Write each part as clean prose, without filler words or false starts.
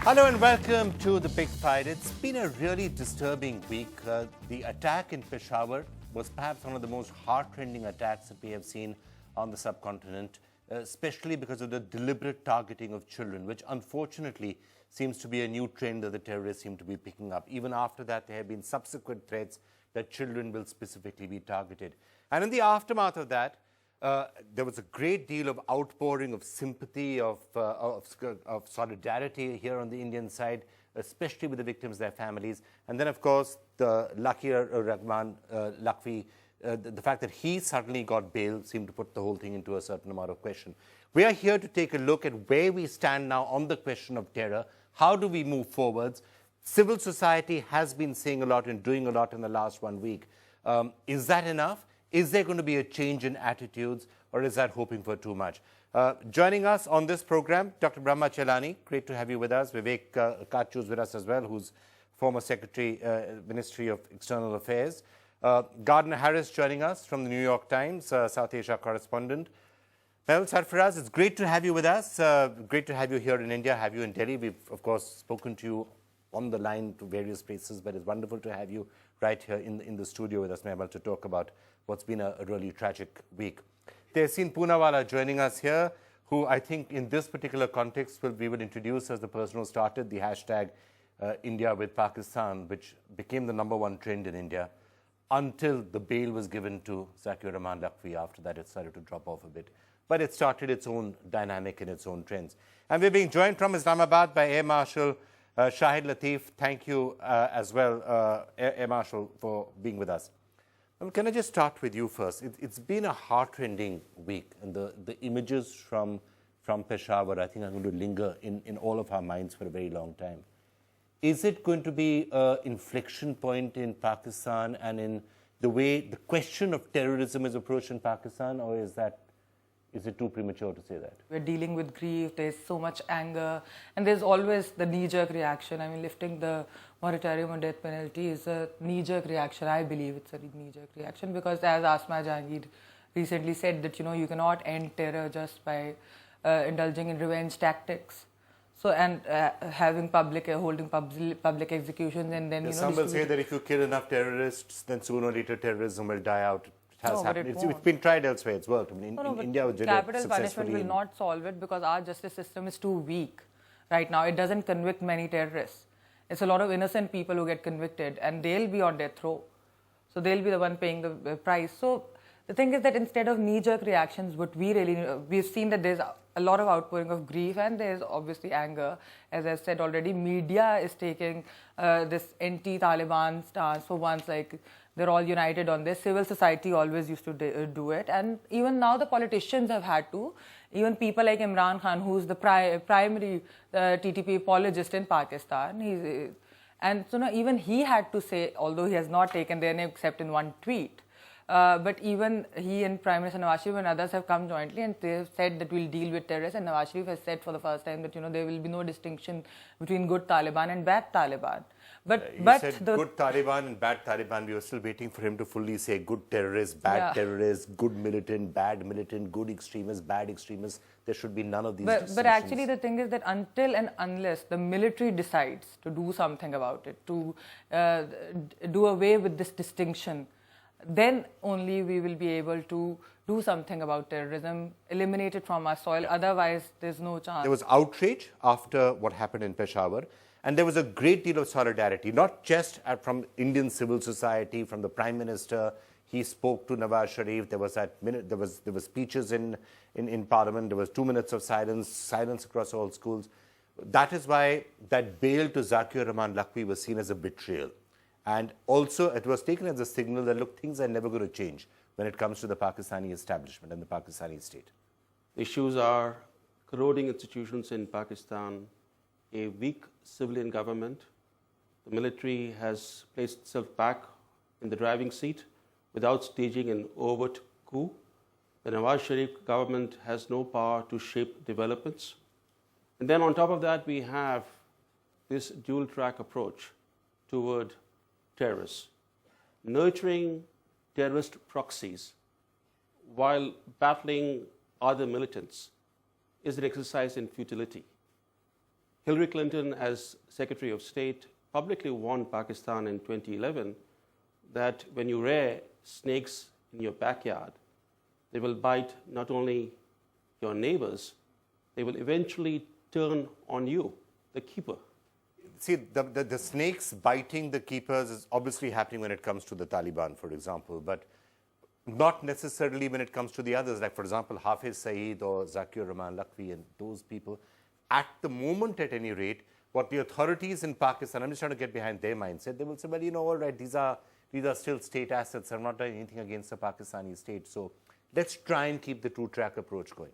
Hello and welcome to The Big Fight. It's been a really disturbing week. The attack in Peshawar was perhaps one of the most heart-rending attacks that we have seen on the subcontinent, especially because of the deliberate targeting of children, which unfortunately seems to be a new trend that the terrorists seem to be picking up. Even after that, there have been subsequent threats that children will specifically be targeted. And in the aftermath of that, there was a great deal of outpouring of sympathy, of solidarity here on the Indian side, especially with the victims, their families. And then, of course, the Lashkar-e-Taiban the fact that he suddenly got bail seemed to put the whole thing into a certain amount of question. We are here to take a look at where we stand now on the question of terror. How do we move forwards? Civil society has been saying a lot and doing a lot in the last 1 week. Is that enough? Is there going to be a change in attitudes, or is that hoping for too much? Joining us on this program, Dr. Brahma Chelani, great to have you with us. Vivek Kachu is with us as well, who's former Secretary, Ministry of External Affairs. Gardner Harris joining us from the New York Times, South Asia correspondent. Mel Sarfaraz, it's great to have you with us. Great to have you here in India, have you in Delhi. We've, of course, spoken to you on the line to various places, but it's wonderful to have you right here in the studio with us, Mehbal, to talk about what's been a really tragic week. Tehsin Poonawala joining us here, who I think in this particular context we would introduce as the person who started the hashtag India with Pakistan, which became the #1 trend in India until the bail was given to Zakir Rahman Lakhvi. After that, it started to drop off a bit. But it started its own dynamic and its own trends. And we're being joined from Islamabad by Air Marshal Shahid Latif. Thank you as well, Air Marshal, for being with us. Can I just start with you first? It's been a heart-rending week, and the images from Peshawar, I think, are going to linger in all of our minds for a very long time. Is it going to be an inflection point in Pakistan and in the way the question of terrorism is approached in Pakistan, or is it too premature to say that? We're dealing with grief, there's so much anger, and there's always the knee-jerk reaction. I mean, lifting the moratorium on death penalty is a knee-jerk reaction. I believe it's a knee-jerk reaction because, as Asma Jahangir recently said, that, you cannot end terror just by indulging in revenge tactics. So, and holding public executions, and then, some will say that if you kill enough terrorists, then sooner or later terrorism will die out. It has happened. It's been tried elsewhere. It's worked. I mean, in India, it did capital punishment will not solve it because our justice system is too weak right now. It doesn't convict many terrorists. It's a lot of innocent people who get convicted, and they'll be on death row. So they'll be the one paying the price. So the thing is that instead of knee-jerk reactions, what we've seen that there's a lot of outpouring of grief, and there's obviously anger. As I've said already, media is taking this anti-Taliban stance for once, like they're all united on this. Civil society always used to do it, and even now the politicians have had to. Even people like Imran Khan, who's the primary TTP apologist in Pakistan, and so now even he had to say, although he has not taken their name except in one tweet, but even he and Prime Minister Nawaz Sharif and others have come jointly, and they have said that we'll deal with terrorists. And Nawaz Sharif has said for the first time that there will be no distinction between good Taliban and bad Taliban. But said good Taliban and bad Taliban. We were still waiting for him to fully say good terrorists, bad terrorists, good militant, bad militant, good extremists, bad extremists. There should be none of these distinctions. But actually the thing is that until and unless the military decides to do something about it, to do away with this distinction, then only we will be able to do something about terrorism, eliminate it from our soil. Otherwise, there's no chance. There was outrage after what happened in Peshawar. And there was a great deal of solidarity, not just from Indian civil society, from the Prime Minister. He spoke to Nawaz Sharif. There was there was speeches in Parliament. There was 2 minutes of silence across all schools. That is why that bail to Zakir Rahman Lakhvi was seen as a betrayal. And also it was taken as a signal that, look, things are never going to change when it comes to the Pakistani establishment and the Pakistani state. Issues are corroding institutions in Pakistan, a weak civilian government. The military has placed itself back in the driving seat without staging an overt coup. The Nawaz Sharif government has no power to shape developments. And then on top of that, we have this dual-track approach toward terrorists, nurturing terrorist proxies while battling other militants is an exercise in futility. Hillary Clinton, as Secretary of State, publicly warned Pakistan in 2011 that when you rear snakes in your backyard, they will bite not only your neighbors, they will eventually turn on you, the keeper. See, the snakes biting the keepers is obviously happening when it comes to the Taliban, for example, but not necessarily when it comes to the others. Like, for example, Hafiz Saeed or Zakir Rahman Lakhvi and those people. At the moment, at any rate, what the authorities in Pakistan, I'm just trying to get behind their mindset, they will say, well, you know, all right, these are still state assets. I'm not doing anything against the Pakistani state. So let's try and keep the two-track approach going.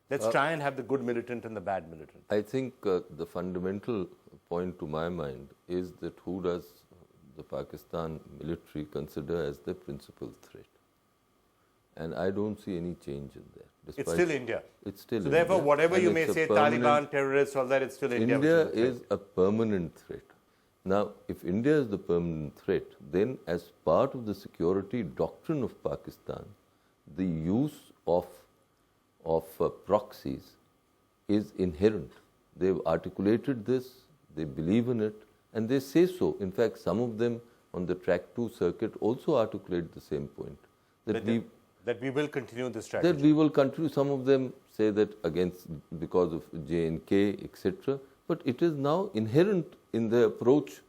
Let's try and have the good militant and the bad militant. I think the fundamental point to my mind is that who does the Pakistan military consider as the principal threat? And I don't see any change in there. It's still India. It's still so India. Therefore, whatever And you may say, Taliban, terrorists, all that, it's still India. India is a permanent threat. Now, if India is the permanent threat, then as part of the security doctrine of Pakistan, the use of proxies is inherent. They've articulated this, they believe in it, and they say so. In fact, some of them on the Track 2 circuit also articulate the same point. That we will continue this strategy. That we will continue. Some of them say that because of J&K, etc. But it is now inherent in the approach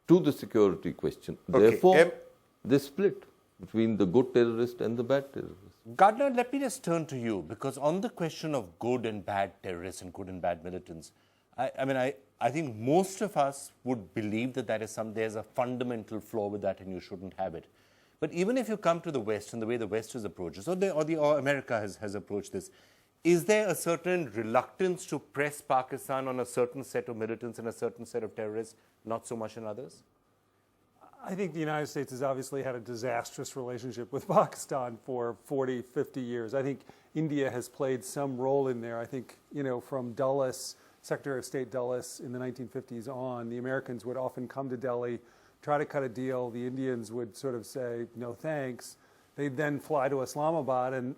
to the security question. Okay. Therefore, they split between the good terrorist and the bad terrorist. Gardner, let me just turn to you, because on the question of good and bad terrorists and good and bad militants, I think most of us would believe that there's a fundamental flaw with that and you shouldn't have it. But even if you come to the West and the way the West has approached this, or America has approached this, is there a certain reluctance to press Pakistan on a certain set of militants and a certain set of terrorists, not so much in others? I think the United States has obviously had a disastrous relationship with Pakistan for 40, 50 years. I think India has played some role in there. I think, from Dulles, Secretary of State Dulles in the 1950s on, the Americans would often come to Delhi, try to cut a deal. The Indians would sort of say, no thanks. They'd then fly to Islamabad, and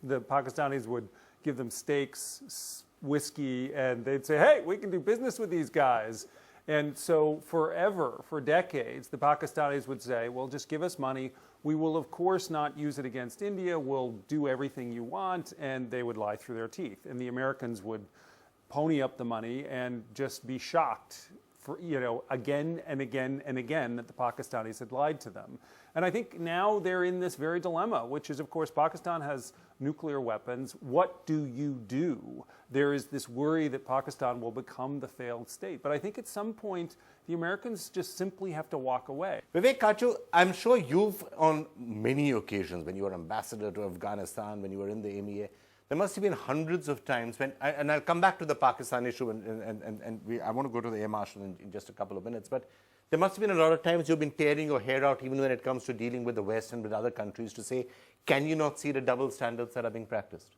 the Pakistanis would give them steaks, whiskey, and they'd say, hey, we can do business with these guys. And so forever, for decades, the Pakistanis would say, well, just give us money. We will, of course, not use it against India. We'll do everything you want. And they would lie through their teeth. And the Americans would pony up the money and just be shocked for, again and again and again that the Pakistanis had lied to them. And I think now they're in this very dilemma, which is, of course, Pakistan has nuclear weapons. What do you do? There is this worry that Pakistan will become the failed state. But I think at some point, the Americans just simply have to walk away. Vivek Kachu, I'm sure you've, on many occasions, when you were ambassador to Afghanistan, when you were in the MEA, there must have been hundreds of times when, and I'll come back to the Pakistan issue, I want to go to the Air Marshal in just a couple of minutes, but there must have been a lot of times you've been tearing your hair out, even when it comes to dealing with the West and with other countries, to say, can you not see the double standards that are being practiced?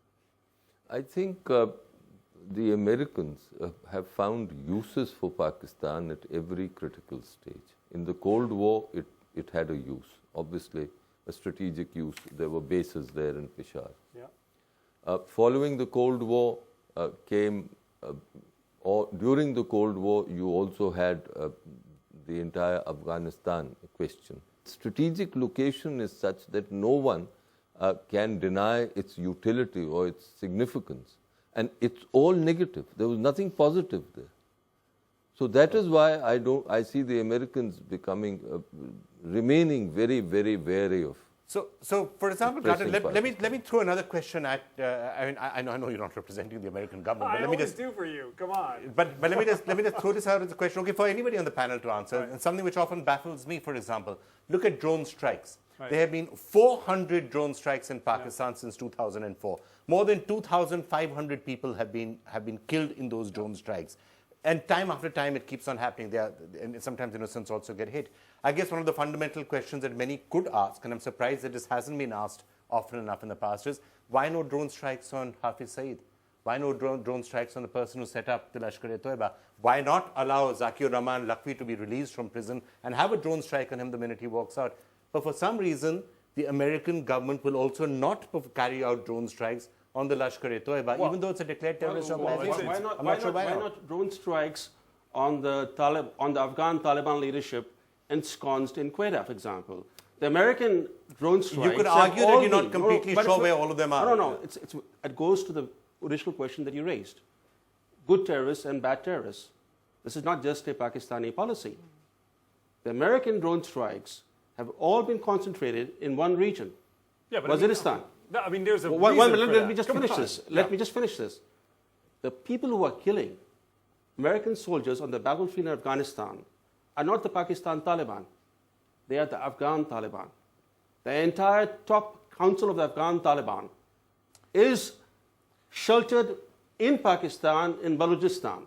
I think the Americans have found uses for Pakistan at every critical stage. In the Cold War, it had a use, obviously, a strategic use. There were bases there in Peshawar. Yeah. Following the Cold War or during the Cold War, you also had the entire Afghanistan question. Strategic location is such that no one can deny its utility or its significance. And it's all negative. There was nothing positive there. So that is why I see the Americans remaining very, very wary of. So for example, Carter, let me throw another question at. I know you're not representing the American government, but let me just do for you. Come on. But let me just throw this out as a question. Okay, for anybody on the panel to answer, right. And something which often baffles me. For example, look at drone strikes. Right. There have been 400 drone strikes in Pakistan since 2004. More than 2,500 people have been killed in those drone strikes. And time after time, it keeps on happening. And sometimes innocents also get hit. I guess one of the fundamental questions that many could ask, and I'm surprised that this hasn't been asked often enough in the past, is why no drone strikes on Hafiz Saeed? Why no drone strikes on the person who set up the Lashkar-e-Taiba? Why not allow Zakir Rahman Lakhvi to be released from prison and have a drone strike on him the minute he walks out? But for some reason, the American government will also not carry out drone strikes on the Lashkar-e-Taiba, even though it's a declared terrorist organization. I'm not sure why not. Drone strikes on the Afghan Taliban leadership ensconced in Quetta, for example? The American drone strikes. You could argue that you're not completely sure where all of them are. No. It goes to the original question that you raised: good terrorists and bad terrorists. This is not just a Pakistani policy. The American drone strikes have all been concentrated in one region, Waziristan. I mean, there's a Let reason me just finish this. Let me just finish this. The people who are killing American soldiers on the battlefield in Afghanistan are not the Pakistan Taliban. They are the Afghan Taliban. The entire top council of the Afghan Taliban is sheltered in Pakistan, in Balochistan.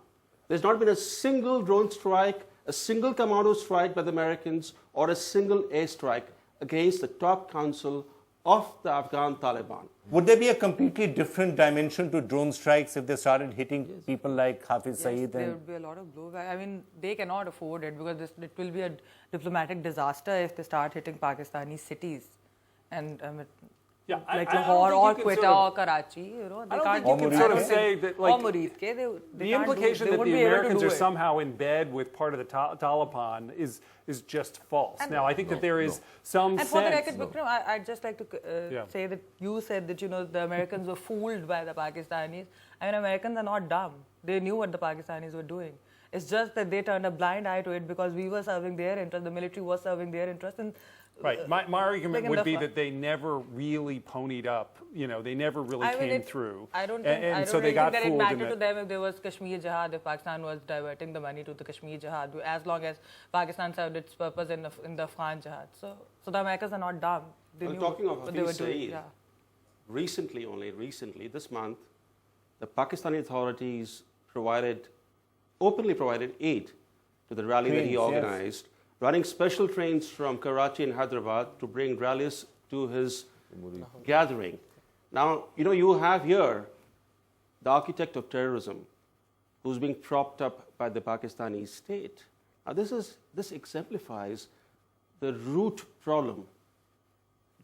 There's not been a single drone strike, a single commando strike by the Americans, or a single airstrike against the top council of the Afghan Taliban. Would there be a completely different dimension to drone strikes if they started hitting people like Hafiz Saeed? There would be a lot of blowback. I mean, they cannot afford it because it will be a diplomatic disaster if they start hitting Pakistani cities. And like Lahore or Quetta or Karachi, they can't you can sort of say that, like, or Muridke, the implication that the Americans are somehow in bed with part of the Taliban is just false. Now, I think that there is some and sense. for the record, Vikram, I'd just like to say that you said that the Americans were fooled by the Pakistanis. I mean, Americans are not dumb. They knew what the Pakistanis were doing. It's just that they turned a blind eye to it because we were serving their interest, the military was serving their interest, and right. My argument would be that they never really ponied up. They never really came through. I don't so they really got think that it fooled mattered to them if there was Kashmir Jihad, if Pakistan was diverting the money to the Kashmir Jihad, as long as Pakistan served its purpose in the Afghan Jihad. So the Americans are not dumb. They knew talking of what they were Hafiz doing. Saeed, recently, this month, the Pakistani authorities openly provided aid to the rally that he organized, running special trains from Karachi and Hyderabad to bring rallies to his gathering. Now, you have here the architect of terrorism who's being propped up by the Pakistani state. Now, this exemplifies the root problem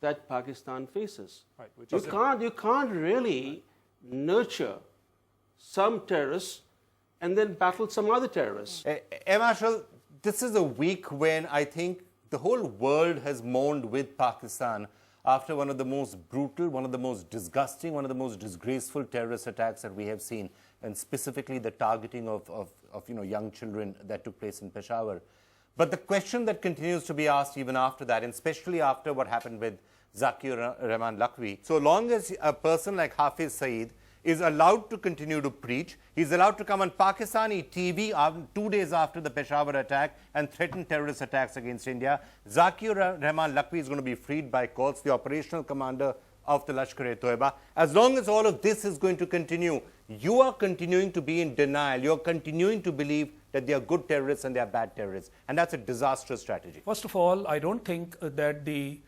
that Pakistan faces. Right, you can't really nurture some terrorists and then battle some other terrorists. Marshal, this is a week when I think the whole world has mourned with Pakistan after one of the most brutal, one of the most disgusting, one of the most disgraceful terrorist attacks that we have seen, and specifically the targeting of young children that took place in Peshawar. But the question that continues to be asked even after that, and especially after what happened with Zakir-Rahman Lakhvi, so long as a person like Hafiz Saeed is allowed to continue to preach, he's allowed to come on Pakistani TV 2 days after the Peshawar attack and threaten terrorist attacks against India, Zakir-Rahman Lakhvi is going to be freed by courts, the operational commander of the Lashkar-e-Taiba. As long as all of this is going to continue, you are continuing to be in denial. You're continuing to believe that they are good terrorists and they are bad terrorists. And that's a disastrous strategy. First of all, I don't think that the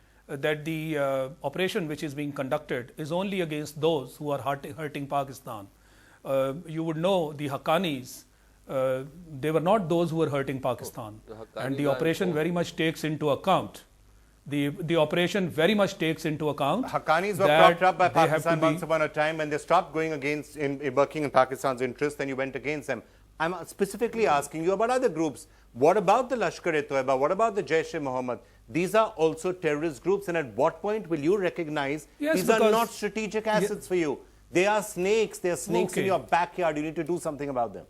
operation which is being conducted is only against those who are hurting Pakistan. You would know the Haqqanis, they were not those who were hurting Pakistan. And the operation very much takes into account. The operation very much takes into account. Haqqanis were propped up by Pakistan once upon a time. When they stopped going against, working in Pakistan's interest, then you went against them. I'm specifically asking you about other groups. What about the Lashkar-e-Taiba? What about the Jaish-e-Mohammed? These are also terrorist groups, and at what point will you recognize these are not strategic assets for you? They are snakes. They are snakes in your backyard. You need to do something about them.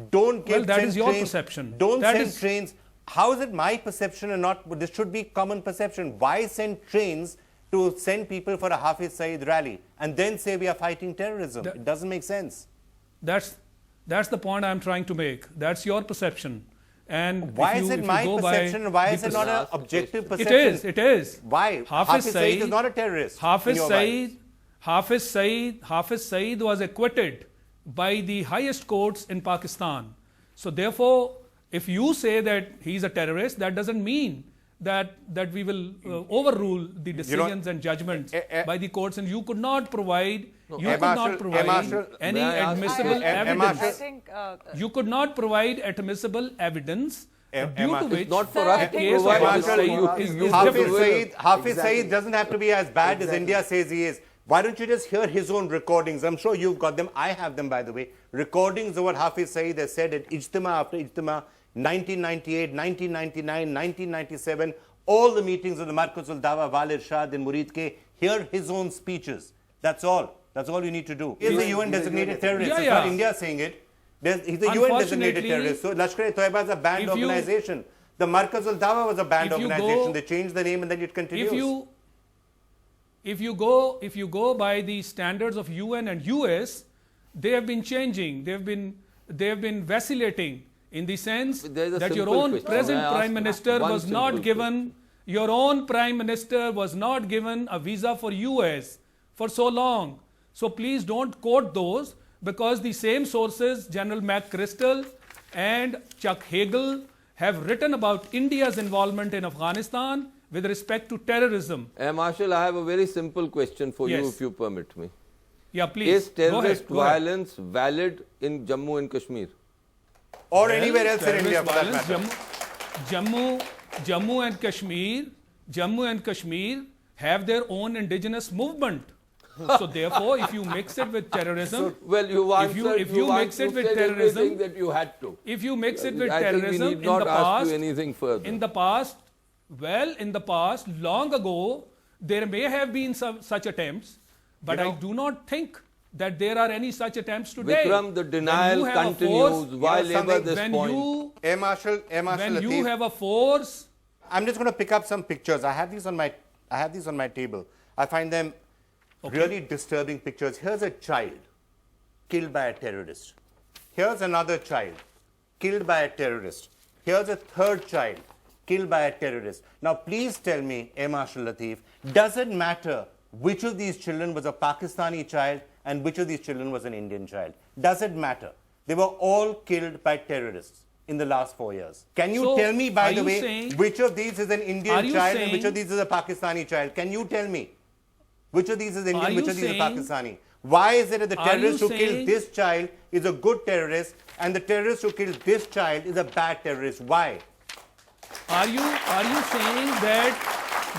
Don't get that is your perception. Don't send trains. How is it my perception and not? This should be common perception. Why send trains to send people for a Hafiz Saeed rally and then say we are fighting terrorism? It doesn't make sense. That's the point I'm trying to make. That's your perception. And why is it my perception? Why is it not an objective perception? It is. Why? Hafiz Saeed is not a terrorist. Hafiz Saeed was acquitted by the highest courts in Pakistan. So therefore, if you say that he's a terrorist, that doesn't mean that we will overrule the decisions and judgments by the courts, and you could not provide any admissible evidence. You could not provide admissible evidence due to which not for us to provide. Hafiz Saeed doesn't have to be as bad as India says he is. Why don't you just hear his own recordings? I'm sure you've got them. I have them, by the way. Recordings of what Hafiz Saeed has said at Ijtima after Ijtima, 1998, 1999, 1997, all the meetings of the Markazul Dawa, Wal Irshad and Murid Ke. Hear his own speeches. That's all. That's all you need to do. He's a UN designated terrorist. It's not India saying it. He's a UN designated terrorist. So Lashkar-e-Taiba is a banned organization. The Markazul Dawa was a banned organization. They changed the name and then it continues. If you go by the standards of UN and US, they have been changing. They have been vacillating in the sense that your own present Prime Minister was not given. Your own Prime Minister was not given a visa for US for so long. So please don't quote those, because the same sources, General McChrystal and Chuck Hagel, have written about India's involvement in Afghanistan with respect to terrorism. Marshal, I have a very simple question for you, if you permit me. Yeah, please. Is terrorist violence valid in Jammu and Kashmir? Or anywhere else in India for that matter? Jammu and Kashmir have their own indigenous movement. So therefore, if you mix it with terrorism, if you mix it with terrorism, that you had to. If you mix it with I terrorism, think we need not ask you anything further. in the past, long ago, there may have been such attempts, but I do not think that there are any such attempts today. Vikram, the denial continues. Why labor this point? Air Marshal when you Latif, have a force, I'm just going to pick up some pictures. I have these on my table. I find them really disturbing pictures. Here's a child killed by a terrorist. Here's another child killed by a terrorist. Here's a third child killed by a terrorist. Now, please tell me, Air Marshal Latif, does it matter which of these children was a Pakistani child and which of these children was an Indian child? Does it matter? They were all killed by terrorists in the last 4 years. Can you tell me, by the way, which of these is an Indian child and which of these is a Pakistani child? Can you tell me which of these is Indian, which of these is Pakistani? Why is it that the terrorist who killed this child is a good terrorist and the terrorist who killed this child is a bad terrorist? Why? Are you saying that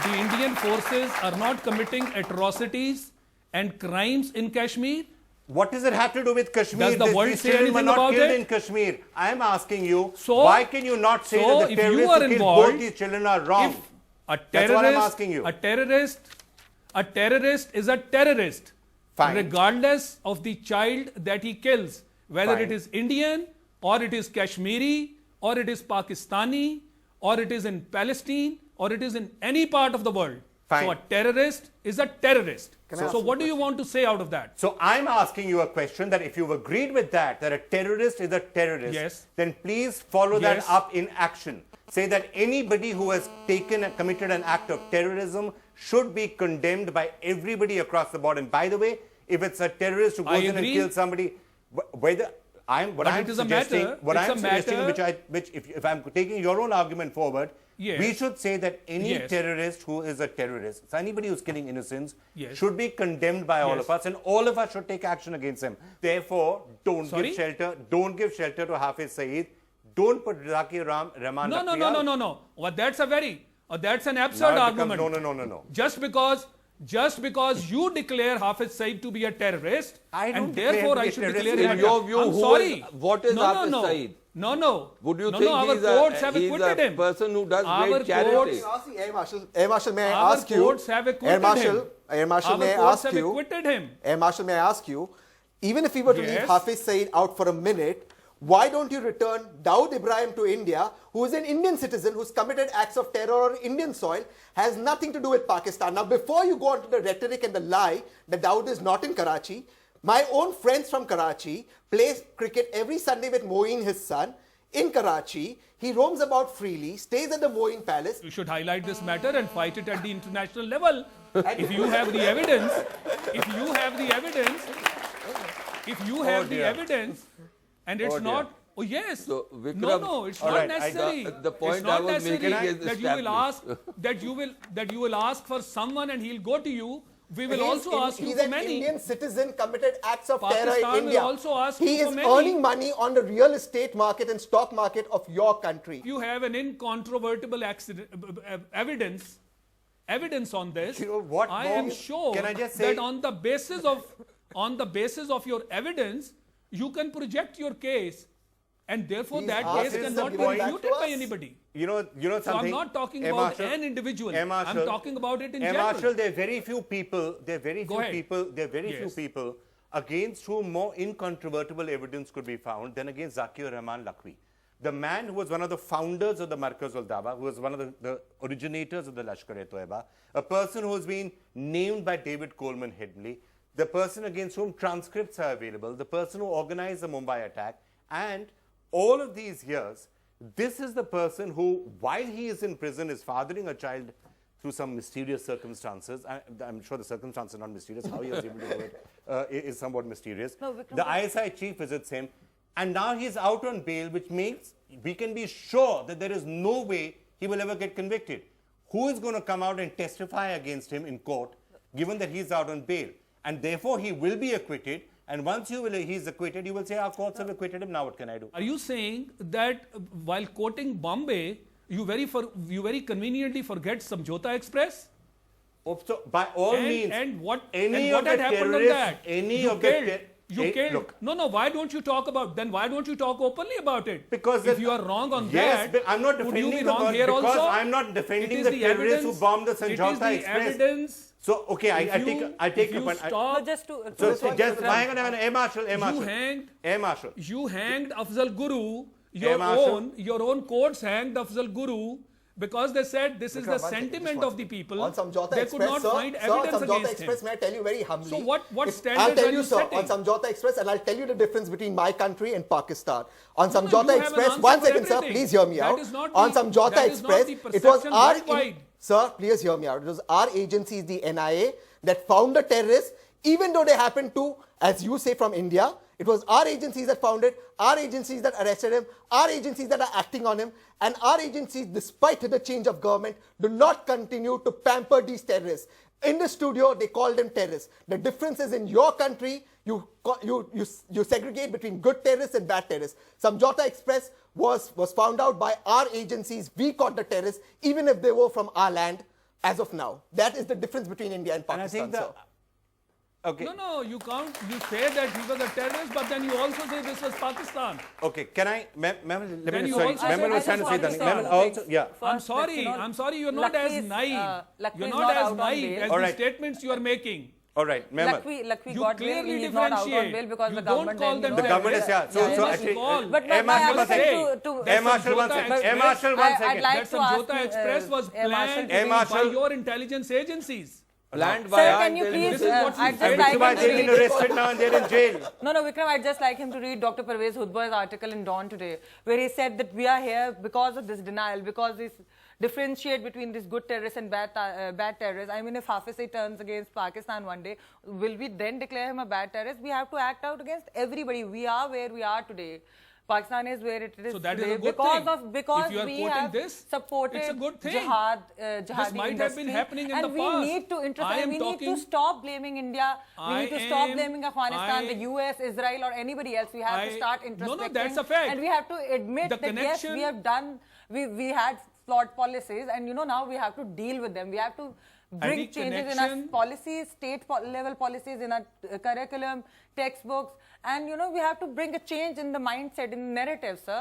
the Indian forces are not committing atrocities and crimes in Kashmir? What does it have to do with Kashmir? Does the world say anything were not about killed it? in Kashmir. I am asking you, why can you not say that the if terrorists you are who killed involved, both these children are wrong? If a That's what I'm asking you. A terrorist is a terrorist, regardless of the child that he kills, whether it is Indian or it is Kashmiri or it is Pakistani or it is in Palestine or it is in any part of the world. So a terrorist is a terrorist. So what do you want to say out of that? So I'm asking you a question that if you've agreed with that a terrorist is a terrorist, then please follow that up in action. Say that anybody who has committed an act of terrorism should be condemned by everybody across the board. And by the way, if it's a terrorist who goes in and kills somebody, whether what I'm suggesting, which if I'm taking your own argument forward, we should say that any terrorist who is a terrorist, so anybody who's killing innocents, should be condemned by all of us, and all of us should take action against them. Therefore, don't give shelter to Hafiz Saeed. Don't put Zakir Rahman. No. Well, that's an absurd argument. No. Just because you declare Hafiz Saeed to be a terrorist, and therefore I should declare him a terrorist. In your view, I'm sorry. What is Hafiz Saeed? No. Would you think our courts have acquitted him? He's a person who does great charity? Air Marshal, may I ask you? Our courts have acquitted him. Air Marshal, may I ask you? Even if we were to leave Hafiz Saeed out for a minute, why don't you return Dawood Ibrahim to India, who is an Indian citizen who's committed acts of terror on Indian soil, has nothing to do with Pakistan? Now, before you go on to the rhetoric and the lie that Dawood is not in Karachi, my own friends from Karachi play cricket every Sunday with Moeen, his son, in Karachi. He roams about freely, stays at the Moeen Palace. You should highlight this matter and fight it at the international level. If you have the evidence, and it's not. Oh yes. So, Vikram, no, it's not necessary. The point I was making is that you will ask for someone and he'll go to you. We will also ask you for many. He's an Indian citizen, committed acts of terror in Pakistan India. will also ask he you for is many. earning money on the real estate market and stock market of your country. You have an incontrovertible evidence evidence on this, You know what I more? am sure Can I just say- that on the basis of your evidence, you can project your case, and therefore Please that ask case him cannot to be give it back refuted to by us. anybody. You know So something. I'm not talking Air about Marshal- an individual. Air Marshal- I'm talking about it in Air general. Marshal, there are very few people. There are very Go few ahead. people. There are very few Yes. people against whom more incontrovertible evidence could be found than against Zakir-ur-Rahman Lakhvi, the man who was one of the founders of the Markaz-ul-Dawa, who was one of the originators of the Lashkar-e-Taiba, a person who has been named by David Coleman Headley, the person against whom transcripts are available, the person who organized the Mumbai attack, and all of these years, this is the person who, while he is in prison, is fathering a child through some mysterious circumstances. I'm sure the circumstances are not mysterious. How he was able to do it is somewhat mysterious. No, Vikram, the ISI chief visits him, and now he's out on bail, which means we can be sure that there is no way he will ever get convicted. Who is going to come out and testify against him in court, given that he's out on bail? And therefore, he will be acquitted. And once he's acquitted, you will say, our courts have acquitted him, now what can I do? Are you saying that while quoting Bombay, you very conveniently forget Samjhota Express? So, by all means, And what any and of what had the happened on terrorists, that? any you of killed, the you killed. look, No, why don't you talk about, then why don't you talk openly about it? because if you are wrong on yes, that, but I'm not would defending you be the wrong here because also? I'm not It defending is the terrorists who evidence- bombed the it is Samjhota the Express. evidence. So, okay, I If take if your you point. stop, No, just to Just hang on, Air Marshal, Air Marshal. Air Marshal. You hanged Afzal Guru, Air Marshal. your own courts hanged Afzal Guru because they said this is Vikram, the one second, sentiment just one of the people. On Samjhota They Express, could not sir, find sir, evidence on Samjhota against Express, him. may I tell you very humbly? So what I'll standards tell are you, you sir, setting? on Samjhota Express, and I'll tell you the difference between my country and Pakistan. On No, no, Samjhota you have an Express, answer one for second, sir, everything. please hear me That out. is not On the- Samjhota that is not Express, the it was perception our worldwide. sir, please hear me out. It was our agencies, the NIA, that found the terrorists, even though they happened to, as you say, from India. It was our agencies that found it, our agencies that arrested him, our agencies that are acting on him, and our agencies, despite the change of government, do not continue to pamper these terrorists. In the studio, they call them terrorists. The difference is in your country, you segregate between good terrorists and bad terrorists. Samjhota Express was found out by our agencies. We caught the terrorists, even if they were from our land, as of now. That is the difference between India and Pakistan, And I think sir. okay. No, you can't. You say that he was a terrorist, but then you also say this was Pakistan. Okay, can I, Mehmet, let Then me, you sorry, also Mehmet said was trying to say this something. was Mehmet Pakistan. also, yeah. I'm sorry, you're not as naive. You're not as naive as All the right. statements you are making. All right, Mehmet. Lakshmi You got bail, clearly he's not out on differentiate. bail because You the don't government call then, them you know, The government is, yeah. So Yeah, actually, call. But Air Marshal, one I second. said to Air Marshal, one Samjhota second. Air Express- Marshal, one I'd second. like That to ask Samjhota Express was Air Marshal planned to Air be- Marshal- by your intelligence agencies. Planned Sir, by our can you intelligence. please, This is what you I'd said. just Which is why like they've him been to read, arrested now and they're in jail. No, Vikram, I'd just like him to read Dr. Pervez Hudba's article in Dawn today, where he said that we are here because of this denial, because this differentiate between these good terrorists and bad terrorists. I mean, if Hafiz turns against Pakistan one day, will we then declare him a bad terrorist? We have to act out against everybody. We are where we are today. Pakistan is where it is So that is today a good because thing. of because If you are we quoting have this, supported it's a good thing. jihadi This might have been industry, happening in and the we past. need to I interfere. am We need to talking- stop blaming India. We I need to stop am- blaming Afghanistan, I- the US, Israel, or anybody else. We have to start introspecting. No, that's a fact. And we have to admit The that yes, connection- we have done. We had flawed policies, and now we have to deal with them. We have to bring Any changes in our connection- policies, level policies, in our curriculum, textbooks, and we have to bring a change in the mindset, in the narrative, sir.